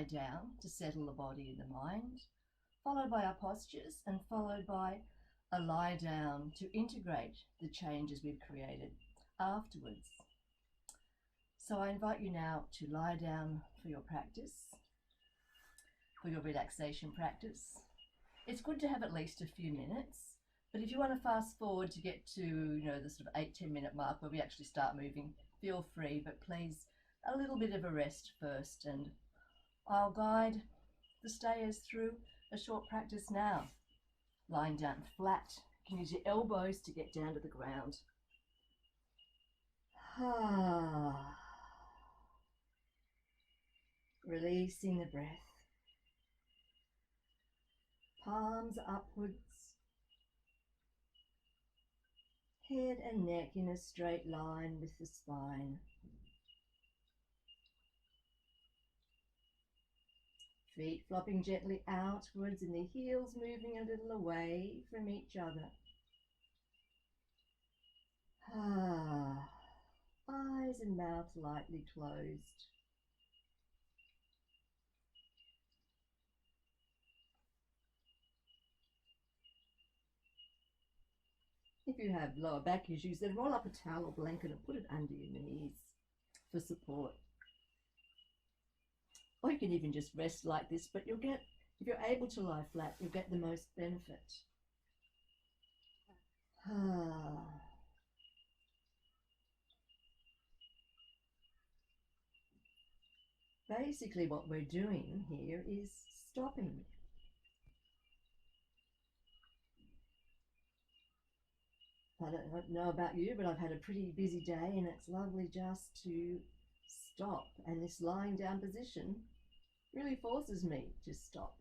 down to settle the body and the mind, followed by our postures, and followed by a lie down to integrate the changes we've created afterwards. So I invite you now to lie down for your practice, for your relaxation practice. It's good to have at least a few minutes, but if you want to fast forward to get to the sort of 8-10 minute mark where we actually start moving, feel free, but please a little bit of a rest first, and I'll guide the stayers through a short practice now. Lying down flat, you can use your elbows to get down to the ground. Releasing the breath. Palms upwards. Head and neck in a straight line with the spine. Feet flopping gently outwards and the heels moving a little away from each other. Eyes and mouth lightly closed. If you have lower back issues, then roll up a towel or blanket and put it under your knees for support. Or you can even just rest like this, but you'll get, if you're able to lie flat, you'll get the most benefit. Basically what we're doing here is stopping. I don't know about you, but I've had a pretty busy day, and it's lovely just to stop. And this lying down position really forces me to stop.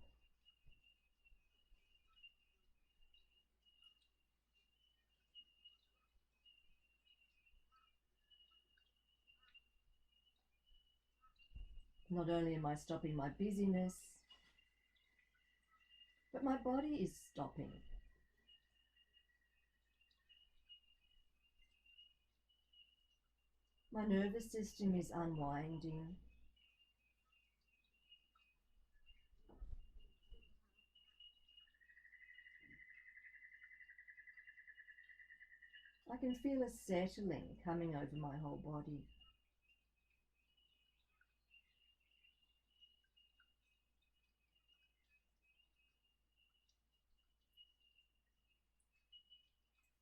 Not only am I stopping my busyness, but my body is stopping. My nervous system is unwinding. I can feel a settling coming over my whole body.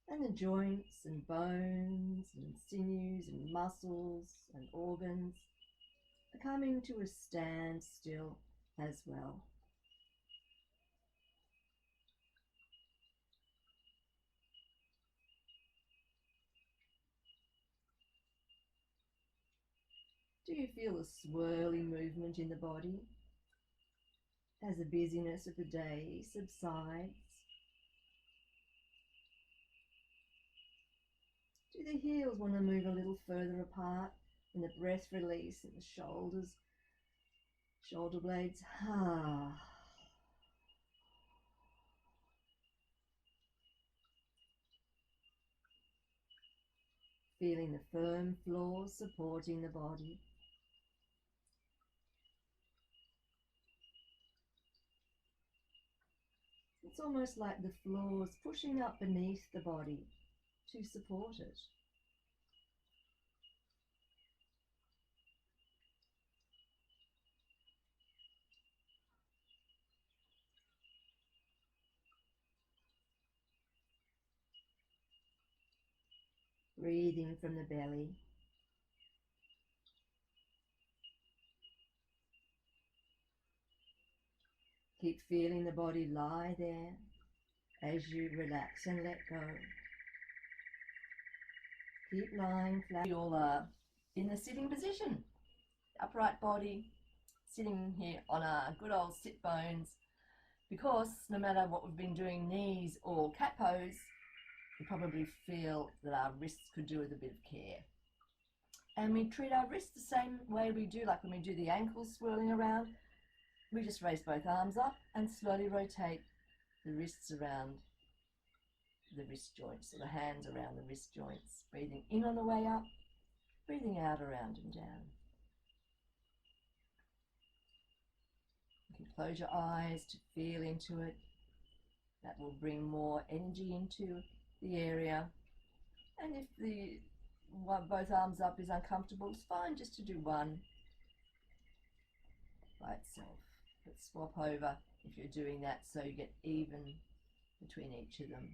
And the joints and bones and sinews and muscles and organs are coming to a standstill as well. Do you feel a swirling movement in the body as the busyness of the day subsides? Do the heels want to move a little further apart and the breath release in the shoulders, shoulder blades? Feeling the firm floor supporting the body. It's almost like the floor's pushing up beneath the body to support it. Breathing from the belly. Keep feeling the body lie there as you relax and let go. Keep lying flat. We all are in the sitting position. Upright body, sitting here on our good old sit bones, because no matter what we've been doing, knees or cat pose, we probably feel that our wrists could do with a bit of care. And we treat our wrists the same way we do, like when we do the ankles swirling around. We just raise both arms up and slowly rotate the wrists around the wrist joints, or the hands around the wrist joints. Breathing in on the way up, breathing out around and down. close your eyes to feel into it. That will bring more energy into the area. And if both arms up is uncomfortable, it's fine just to do one by itself. But swap over if you're doing that so you get even between each of them.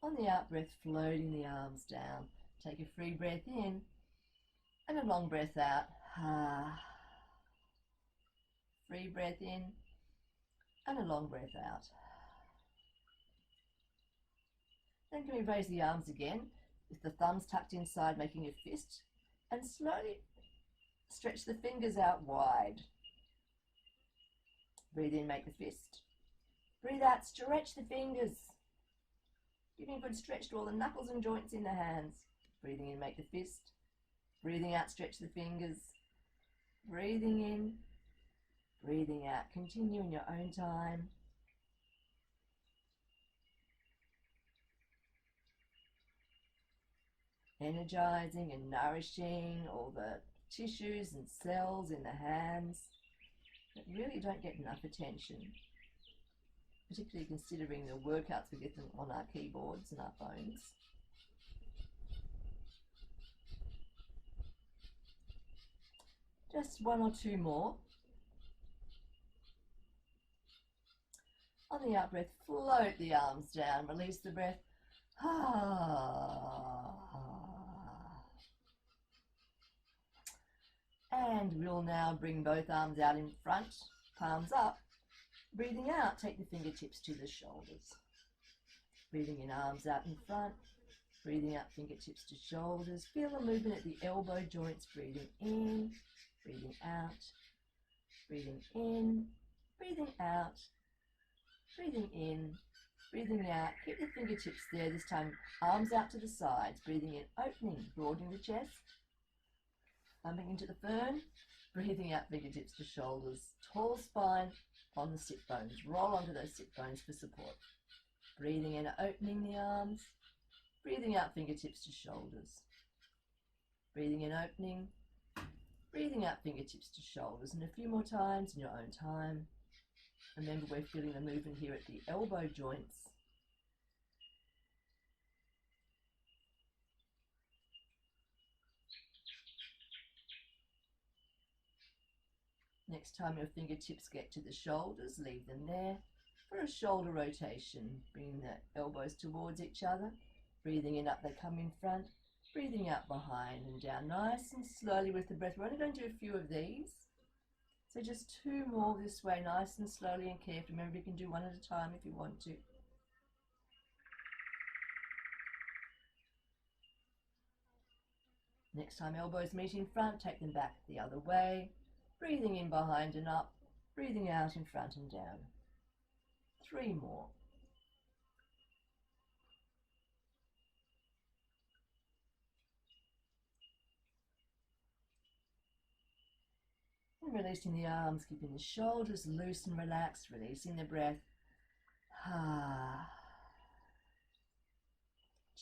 On the out breath, floating the arms down. Take a free breath in and a long breath out. Free breath in and a long breath out. Then can we raise the arms again with the thumbs tucked inside, making a fist, and slowly stretch the fingers out wide. Breathe in, make the fist. Breathe out, stretch the fingers. Giving a good stretch to all the knuckles and joints in the hands. Breathing in, make the fist. Breathing out, stretch the fingers. Breathing in, breathing out. Continue in your own time. Energizing and nourishing all the tissues and cells in the hands that really don't get enough attention, particularly considering the workouts we get on our keyboards and our phones. Just one or two more. On the out breath, float the arms down, release the breath. And we'll now bring both arms out in front, palms up. Breathing out, take the fingertips to the shoulders. Breathing in, arms out in front. Breathing out, fingertips to shoulders. Feel the movement at the elbow joints. Breathing in, breathing out. Breathing in, breathing out. Breathing in, breathing out. Keep the fingertips there this time. Arms out to the sides. Breathing in, opening, broadening the chest. Bumping into the fern. Breathing out, fingertips to shoulders. Tall spine on the sit bones. Roll onto those sit bones for support. Breathing in, opening the arms. Breathing out, fingertips to shoulders. Breathing in, opening. Breathing out, fingertips to shoulders. And a few more times in your own time. Remember, we're feeling the movement here at the elbow joints. Next time your fingertips get to the shoulders, leave them there for a shoulder rotation. Bringing the elbows towards each other. Breathing in, up they come in front. Breathing out, behind and down. Nice and slowly with the breath. We're only going to do a few of these. So just two more this way, nice and slowly and carefully. Remember, you can do one at a time if you want to. Next time elbows meet in front, take them back the other way. Breathing in, behind and up. Breathing out, in front and down. Three more. And releasing the arms, keeping the shoulders loose and relaxed, releasing the breath.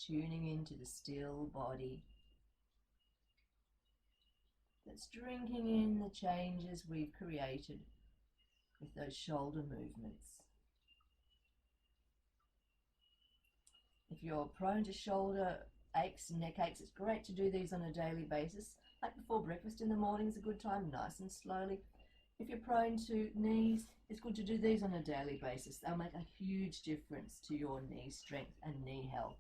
Tuning into the still body that's drinking in the changes we've created with those shoulder movements. If you're prone to shoulder aches and neck aches, it's great to do these on a daily basis. Like before breakfast in the morning is a good time, nice and slowly. If you're prone to knees, it's good to do these on a daily basis. They'll make a huge difference to your knee strength and knee health.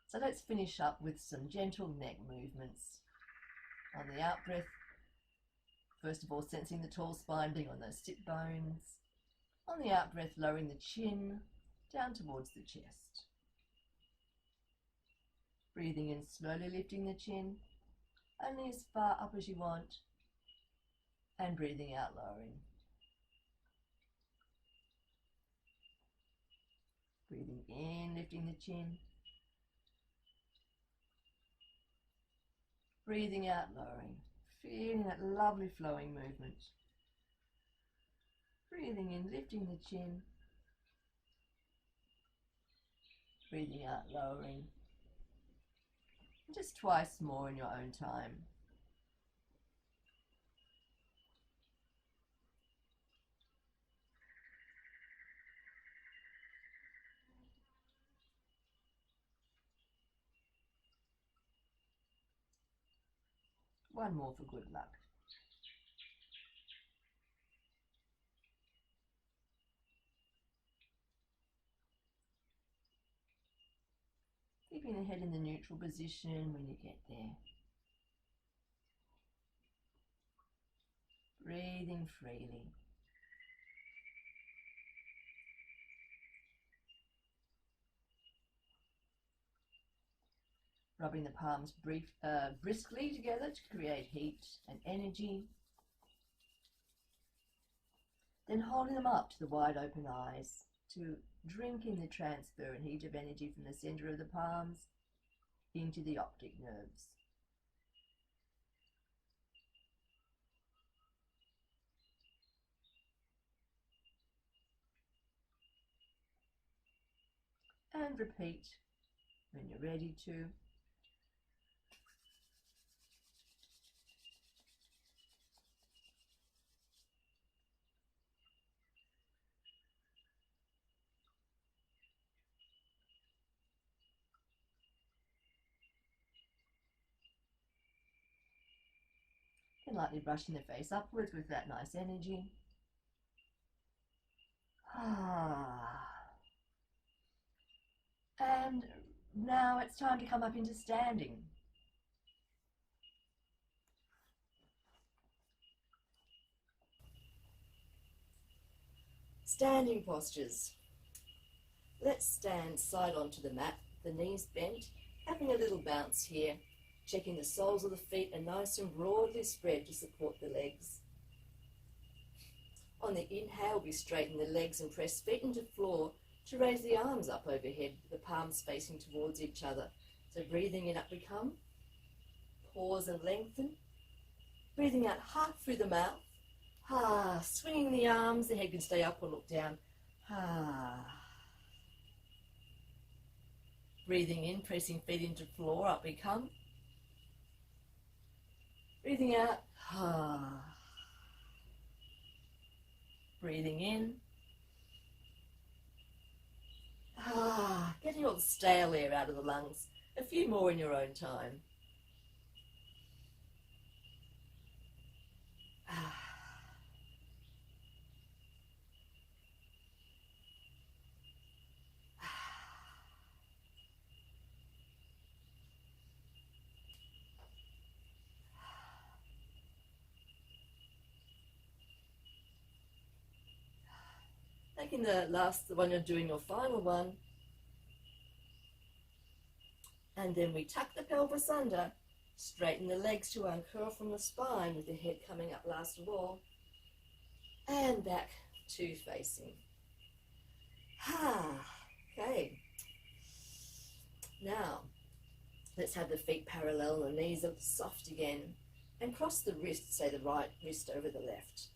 So let's finish up with some gentle neck movements. On the out breath, first of all, sensing the tall spine being on those sit bones. On the out breath, lowering the chin down towards the chest. Breathing in, slowly lifting the chin, only as far up as you want, and breathing out, lowering. Breathing in, lifting the chin. Breathing out, lowering. Feeling that lovely flowing movement. Breathing in, lifting the chin. Breathing out, lowering. Just twice more in your own time. One more for good luck. Keeping the head in the neutral position when you get there. Breathing freely. Rubbing the palms briskly together to create heat and energy. Then holding them up to the wide open eyes to drink in the transfer and heat of energy from the center of the palms into the optic nerves. And repeat when you're ready to. And lightly brushing the face upwards with that nice energy. And now it's time to come up into standing. Standing postures. Let's stand side onto the mat, the knees bent, having a little bounce here, checking the soles of the feet are nice and broadly spread to support the legs. On the inhale, we straighten the legs and press feet into floor to raise the arms up overhead, the palms facing towards each other. So breathing in, up we come. Pause and lengthen. Breathing out half through the mouth. Swinging the arms, the head can stay up or look down. Breathing in, pressing feet into floor, up we come. Breathing out. Breathing in. Getting all the stale air out of the lungs. A few more in your own time. Taking the one you're doing, your final one. And then we tuck the pelvis under, straighten the legs to uncurl from the spine with the head coming up last of all, and back to facing. Okay. Now, let's have the feet parallel, the knees are soft again, and cross the wrist, say the right wrist over the left.